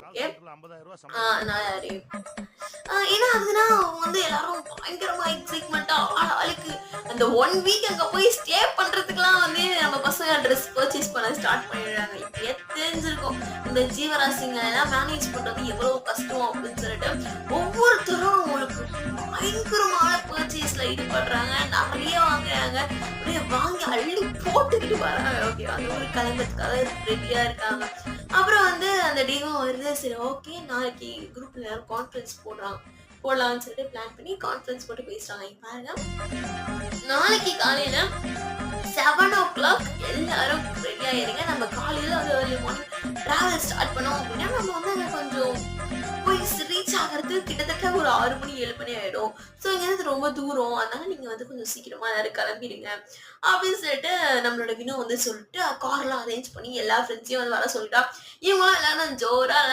Okay. நான் என்ன ஆகுதுன்னா, அவங்க வந்து எல்லாரும் பயங்கரமா எக்ஸைட்மென்ட்டா ஆளுக்கு அந்த 1 வீக் அங்க போய் ஸ்டே பண்றதுக்குலாம் வந்து நம்ம பசங்க ட்ரெஸ் பர்ச்சேஸ் பண்ண ஸ்டார்ட் பண்ணிடுறாங்க. இப்பயே தெரிஞ்சிருக்கும். இந்த ஜீவராசிங்கள எல்லாம் மேனேஜ் பண்றது எவ்வளவு கஷ்டம் அப்படின்னு சொல்லிட்டு, ஒவ்வொருத்தரும் அவங்களுக்கு பயங்கரமான பர்ச்சேஸ்ல ஈடுபடுறாங்க. நெறைய வாங்குறாங்க. அப்படியே வாங்கி அள்ளி போட்டுக்கிட்டு வராங்க. ஓகே. அது ஒரு கிளம்புறதுக்காக ரெடியா இருக்காங்க. அப்புறம் வந்து அந்த டேவும் வருது. சரி ஓகே நாளைக்கு குரூப்ல எல்லாரும் கான்ஃபரன்ஸ் போடலாம்னு சொல்லிட்டு பிளான் பண்ணி கான்ஃபரன்ஸ் போட்டு பேசுறாங்க. இங்க பாருங்க. நாளைக்கு காலையில 7:00 எல்லாரும் ரெடி ஆயிருங்க. நம்ம காலையில வந்து ஏர்லி மார்னிங் டிராவல் ஸ்டார்ட் பண்ணோம் அப்படின்னா, நம்ம வந்து அங்க கொஞ்சம் போய் ரீச் ஆகுறதுக்கு கிட்டத்தட்ட ஒரு 6 மணி 7 மணி ஆயிடும். ஸோ இங்கேருந்து ரொம்ப தூரம். அதனால நீங்க வந்து கொஞ்சம் சீக்கிரமா எல்லாரும் கிளம்பிடுங்க. அப்படின்னு சொல்லிட்டு நம்மளோட வினோ வந்து சொல்லிட்டு கார்லாம் அரேஞ்ச் பண்ணி எல்லா ஃப்ரெண்ட்ஸையும் வந்து வர சொல்லிட்டா. இவங்களும் எல்லாரும் ஜோரா